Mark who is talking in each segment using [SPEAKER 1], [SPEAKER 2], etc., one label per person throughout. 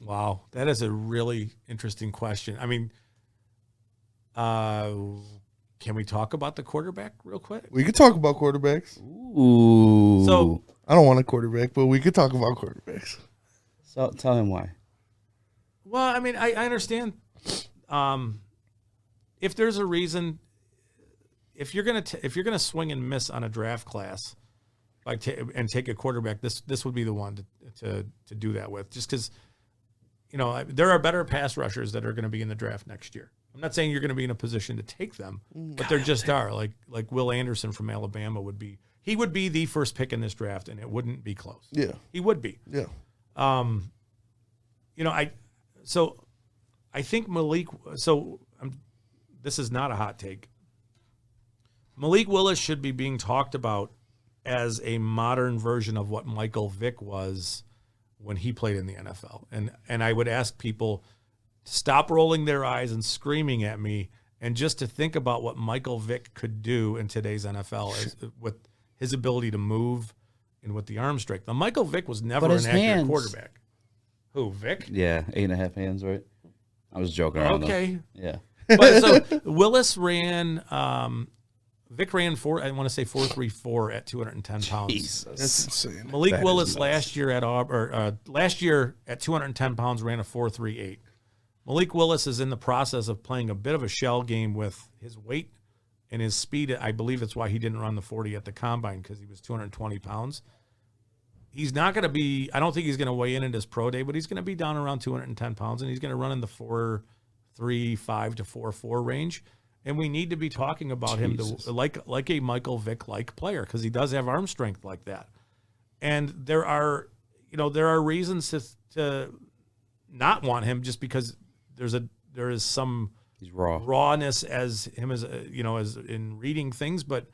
[SPEAKER 1] Wow, that is a really interesting question. I mean, can we talk about the quarterback real quick?
[SPEAKER 2] We could talk about quarterbacks.
[SPEAKER 3] Ooh.
[SPEAKER 1] So
[SPEAKER 2] I don't want a quarterback, but we could talk about quarterbacks.
[SPEAKER 3] So tell him why.
[SPEAKER 1] well, I mean, I understand. If there's a reason, if you're gonna swing and miss on a draft class, and take a quarterback, this would be the one to do that with, just because. There are better pass rushers that are going to be in the draft next year. I'm not saying you're going to be in a position to take them, but there just are. Like Will Anderson from Alabama would be the first pick in this draft, and it wouldn't be close.
[SPEAKER 2] Yeah.
[SPEAKER 1] He would be.
[SPEAKER 2] Yeah.
[SPEAKER 1] I think Malik. This is not a hot take. Malik Willis should be being talked about as a modern version of what Michael Vick was when he played in the NFL. And I would ask people to stop rolling their eyes and screaming at me and just to think about what Michael Vick could do in today's NFL with his ability to move and with the arm strength. Now, Michael Vick was never an accurate quarterback. Who, Vick?
[SPEAKER 3] Yeah, 8.5 hands, right? I was joking around.
[SPEAKER 1] Okay.
[SPEAKER 3] Yeah.
[SPEAKER 1] But so Willis ran Vick ran 4.34 at 210 pounds.
[SPEAKER 3] Jesus.
[SPEAKER 2] That's insane.
[SPEAKER 1] Malik Willis last year at 210 pounds ran a 4.38. Malik Willis is in the process of playing a bit of a shell game with his weight and his speed. I believe that's why he didn't run the 40 at the combine, because he was 220 pounds. He's not going to be, I don't think he's going to weigh in at his pro day, but he's going to be down around 210 pounds, and he's going to run in the 4.35 to 4.4 range. And we need to be talking about him like a Michael Vick-like player, because he does have arm strength like that. And there are reasons to not want him, just because there is some
[SPEAKER 3] He's raw.
[SPEAKER 1] rawness as him as in reading things, but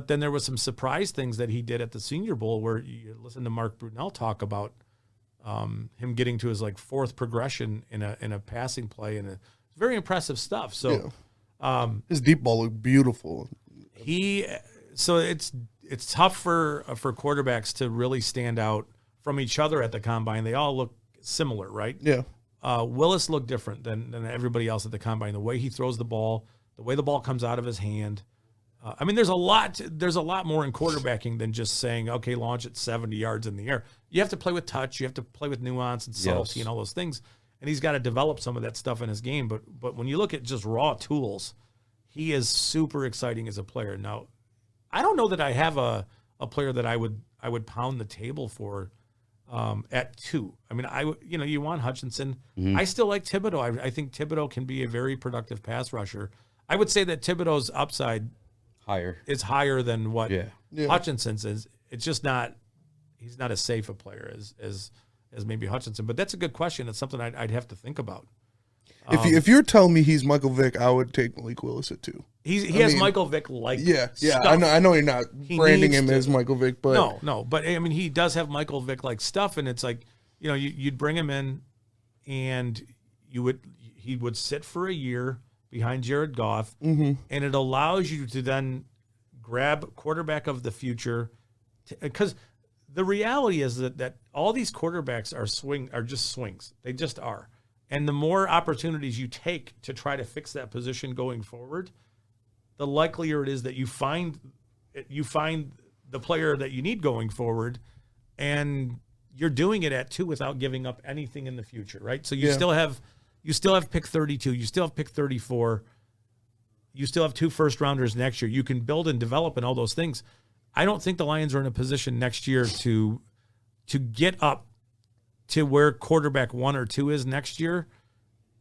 [SPEAKER 1] then there was some surprise things that he did at the Senior Bowl, where you listen to Mark Brunell talk about him getting to his fourth progression in a passing play, and it's very impressive stuff. So.
[SPEAKER 2] Yeah. His deep ball looked beautiful.
[SPEAKER 1] So it's tough for quarterbacks to really stand out from each other at the combine. They all look similar, right?
[SPEAKER 2] Yeah.
[SPEAKER 1] Willis looked different than everybody else at the combine. The way he throws the ball, the way the ball comes out of his hand. I mean, there's a lot more in quarterbacking than just saying, okay, launch it 70 yards in the air. You have to play with touch. You have to play with nuance and subtlety and all those things. And he's got to develop some of that stuff in his game. But when you look at just raw tools, he is super exciting as a player. Now, I don't know that I have a player that I would pound the table for at 2. I mean, you want Hutchinson. Mm-hmm. I still like Thibodeau. I think Thibodeau can be a very productive pass rusher. I would say that Thibodeau's upside is higher than what Hutchinson's is. It's just not. He's not as safe a player as maybe Hutchinson, but that's a good question. It's something I'd have to think about.
[SPEAKER 2] If you're telling me he's Michael Vick, I would take Malik Willis at 2.
[SPEAKER 1] He has Michael Vick like stuff.
[SPEAKER 2] I know you're not branding him as Michael Vick, but
[SPEAKER 1] no, but I mean he does have Michael Vick like stuff, and it's like you'd bring him in, and he would sit for a year behind Jared Goff, and it allows you to then grab quarterback of the future, because. The reality is that all these quarterbacks are just swings. They just are. And the more opportunities you take to try to fix that position going forward, the likelier it is that you find the player that you need going forward, and you're doing it at 2 without giving up anything in the future, right? So you still have pick 32, you still have pick 34, you still have 2 first rounders next year. You can build and develop and all those things. I don't think the Lions are in a position next year to get up to where quarterback 1 or 2 is next year.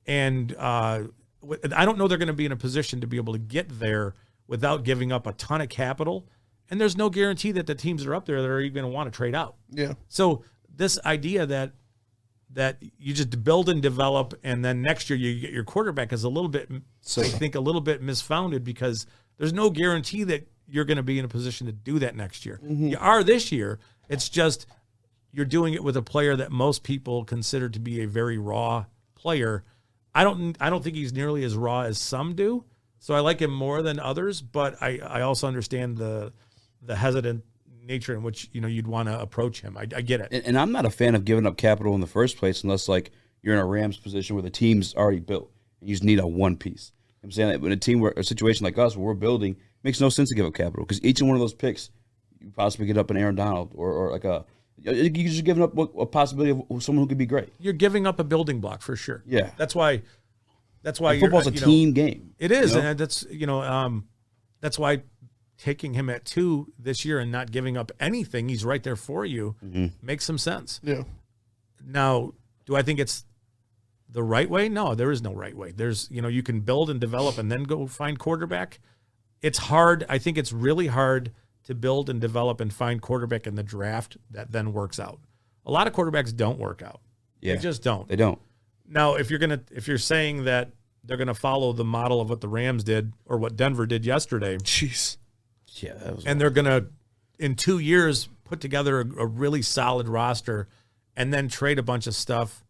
[SPEAKER 1] And I don't know they're going to be in a position to be able to get there without giving up a ton of capital. And there's no guarantee that the teams that are up there that are even going to want to trade out. Yeah. So this idea that you just build and develop, and then next year you get your quarterback is a little bit, I think, a little bit misfounded, because there's no guarantee that you're going to be in a position to do that next year. Mm-hmm. You are this year. It's just you're doing it with a player that most people consider to be a very raw player. I don't think he's nearly as raw as some do. So I like him more than others, but I also understand the hesitant nature in which you'd want to approach him. I get it.
[SPEAKER 3] And I'm not a fan of giving up capital in the first place unless you're in a Rams position where the team's already built. And you just need a one piece. I'm saying that in a situation like us where we're building, it makes no sense to give up capital because each one of those picks, you possibly get up an Aaron Donald or like you're just giving up a possibility of someone who could be great.
[SPEAKER 1] You're giving up a building block for sure.
[SPEAKER 3] Yeah,
[SPEAKER 1] that's why
[SPEAKER 3] football's a team game.
[SPEAKER 1] It is, and that's why taking him at 2 this year and not giving up anything, he's right there for you, makes some sense.
[SPEAKER 2] Yeah.
[SPEAKER 1] Now, do I think it's the right way? No, there is no right way. There's, you can build and develop and then go find quarterback. It's hard. I think it's really hard to build and develop and find quarterback in the draft that then works out. A lot of quarterbacks don't work out.
[SPEAKER 3] Yeah.
[SPEAKER 1] They just don't.
[SPEAKER 3] They don't.
[SPEAKER 1] Now, if you're saying that they're going to follow the model of what the Rams did or what Denver did yesterday.
[SPEAKER 2] Jeez.
[SPEAKER 3] Yeah.
[SPEAKER 1] And they're going to, in 2 years, put together a really solid roster and then trade a bunch of stuff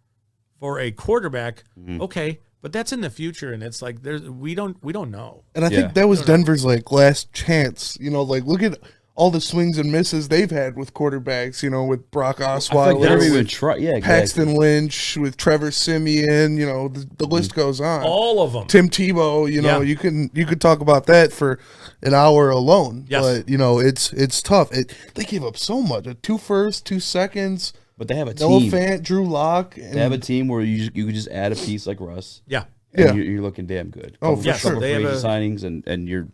[SPEAKER 1] for a quarterback. Okay, but that's in the future, and it's like we don't know.
[SPEAKER 2] And I think that was Denver's last chance. Look at all the swings and misses they've had with quarterbacks. With Brock Osweiler, Paxton Lynch, with Trevor Siemian. The list goes on.
[SPEAKER 1] All of them.
[SPEAKER 2] Tim Tebow. You could talk about that for an hour alone.
[SPEAKER 1] Yes.
[SPEAKER 2] But it's tough. They gave up so much. 2 firsts, 2 seconds.
[SPEAKER 3] But they have a team.
[SPEAKER 2] Noah Fant, Drew Lock.
[SPEAKER 3] They have a team where you could just add a piece like Russ.
[SPEAKER 1] Yeah.
[SPEAKER 3] And you're looking damn good.
[SPEAKER 2] Oh, for sure.
[SPEAKER 3] They have signings, and you're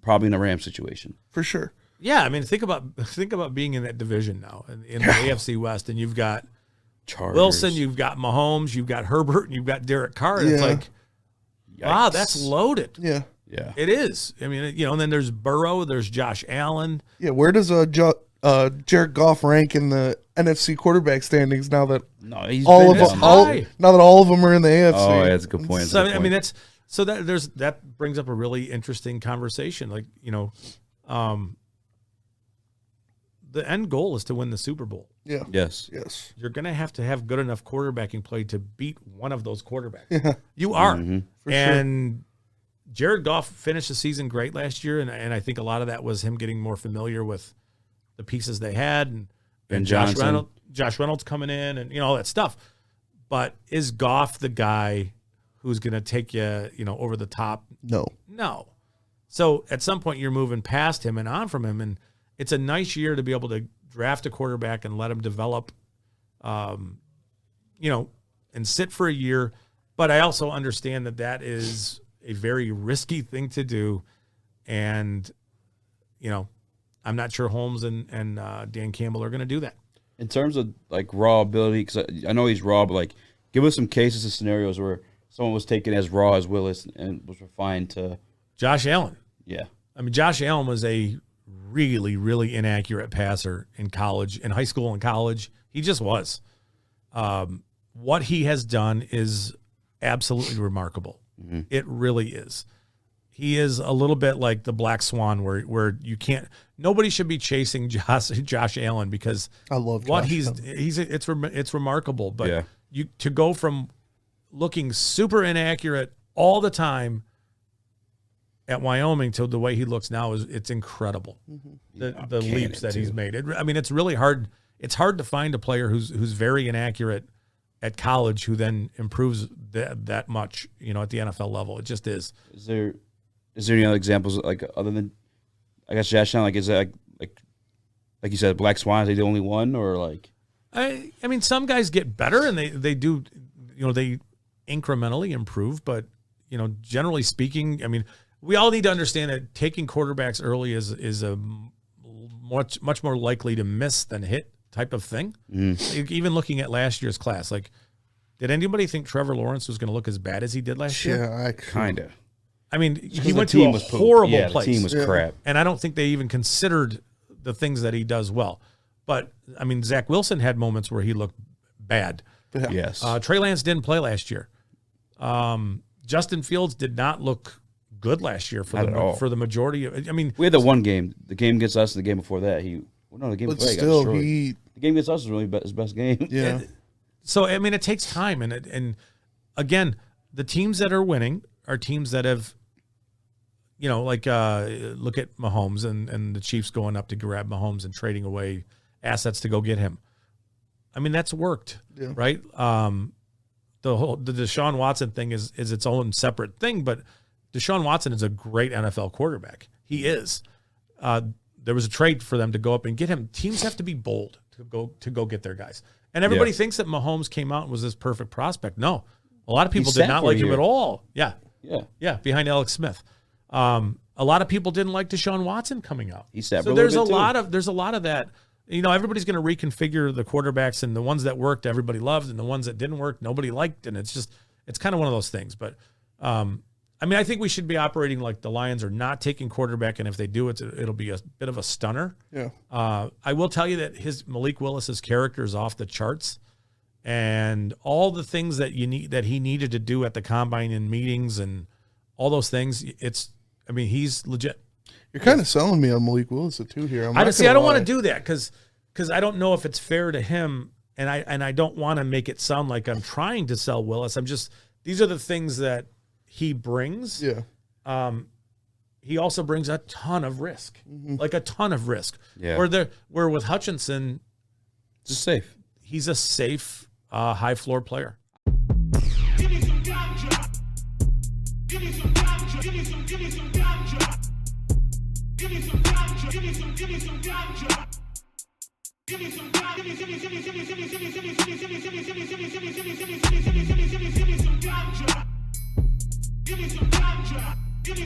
[SPEAKER 3] probably in a Rams situation.
[SPEAKER 2] For sure.
[SPEAKER 1] Yeah, I mean, think about being in that division now, in the AFC West, and you've got
[SPEAKER 3] Chargers.
[SPEAKER 1] Wilson, you've got Mahomes, you've got Herbert, and you've got Derek Carr. It's like, wow, that's loaded.
[SPEAKER 2] Yeah.
[SPEAKER 3] Yeah.
[SPEAKER 1] It is. I mean, and then there's Burrow, there's Josh Allen.
[SPEAKER 2] Yeah, where does Jared Goff rank in the NFC quarterback standings now that all of them are in the AFC?
[SPEAKER 3] Oh, yeah, that's a good point.
[SPEAKER 1] So I mean, that brings up a really interesting conversation. Like, the end goal is to win the Super Bowl.
[SPEAKER 2] Yeah.
[SPEAKER 3] Yes.
[SPEAKER 1] You're going to have good enough quarterbacking play to beat one of those quarterbacks. Yeah. You are. And Jared Goff finished the season great last year, and I think a lot of that was him getting more familiar with the pieces they had, and Josh Reynolds coming in, and all that stuff. But is Goff the guy who's going to take you, over the top? No. So at some point you're moving past him and on from him, and it's a nice year to be able to draft a quarterback and let him develop, and sit for a year. But I also understand that is a very risky thing to do, and I'm not sure Holmes and Dan Campbell are going to do that.
[SPEAKER 3] In terms of raw ability, because I know he's raw, but give us some cases and scenarios where someone was taken as raw as Willis and was refined to
[SPEAKER 1] Josh Allen.
[SPEAKER 3] Yeah,
[SPEAKER 1] I mean, Josh Allen was a really, really inaccurate passer in college, in high school and college. He just was. What he has done is absolutely remarkable. It really is. He is a little bit like the black swan, where you can't. Nobody should be chasing Josh Allen because
[SPEAKER 2] I love
[SPEAKER 1] what
[SPEAKER 2] Josh
[SPEAKER 1] it's remarkable. But to go from looking super inaccurate all the time at Wyoming to the way he looks now it's incredible. The leaps that he's made. It's really hard. It's hard to find a player who's very inaccurate at college who then improves that much, at the NFL level. It just is.
[SPEAKER 3] Is there any other examples other than, I guess, Josh Allen? Is that like you said, Black Swan? Is he the only one, or
[SPEAKER 1] I mean, some guys get better and they do, they incrementally improve, but generally speaking, we all need to understand that taking quarterbacks early is a much more likely to miss than hit type of thing. Even looking at last year's class, did anybody think Trevor Lawrence was going to look as bad as he did last year?
[SPEAKER 2] Yeah,
[SPEAKER 3] kind of.
[SPEAKER 1] He went to a horrible place.
[SPEAKER 3] The team was crap.
[SPEAKER 1] And I don't think they even considered the things that he does well. But, Zach Wilson had moments where he looked bad.
[SPEAKER 2] Yeah.
[SPEAKER 3] Yes.
[SPEAKER 1] Trey Lance didn't play last year. Justin Fields did not look good last year for the majority of.
[SPEAKER 3] We had the one game. The game against us, and the game before that, the game before that got destroyed. The game against us was really his best game.
[SPEAKER 2] Yeah.
[SPEAKER 1] So it takes time, and again, the teams that are winning are teams that have, look at Mahomes and the Chiefs going up to grab Mahomes and trading away assets to go get him. That's worked, right? the Deshaun Watson thing is its own separate thing, but Deshaun Watson is a great NFL quarterback. He is. There was a trade for them to go up and get him. Teams have to be bold to go get their guys. And everybody thinks that Mahomes came out and was this perfect prospect. No, a lot of people did not like him at all. Yeah, behind Alex Smith. A lot of people didn't like Deshaun Watson coming out.
[SPEAKER 3] He sat
[SPEAKER 1] so there's a lot of that. You know, everybody's going to reconfigure the quarterbacks, and the ones that worked, everybody loved, and the ones that didn't work, nobody liked. And it's kind of one of those things. But I mean, I think we should be operating like the Lions are not taking quarterback, and if they do, it'll be a bit of a stunner.
[SPEAKER 2] Yeah.
[SPEAKER 1] I will tell you that Malik Willis's character is off the charts, and all the things that he needed to do at the combine and meetings and all those things. I mean, he's legit.
[SPEAKER 2] You're kind of selling me on Malik Willis too here.
[SPEAKER 1] I don't want to do that because I don't know if it's fair to him, and I don't want to make it sound like I'm trying to sell Willis. These are the things that he brings.
[SPEAKER 2] Yeah.
[SPEAKER 1] He also brings a ton of risk, like a ton of risk.
[SPEAKER 3] Yeah.
[SPEAKER 1] Where with Hutchinson,
[SPEAKER 3] just safe.
[SPEAKER 1] He's a safe, high floor player.
[SPEAKER 4] Give me some ganja. Give me some ganja. Give me some ganja. Give me some ganja. Give me some ganja. Give me some ganja. Give me some ganja. Give me some ganja. Give me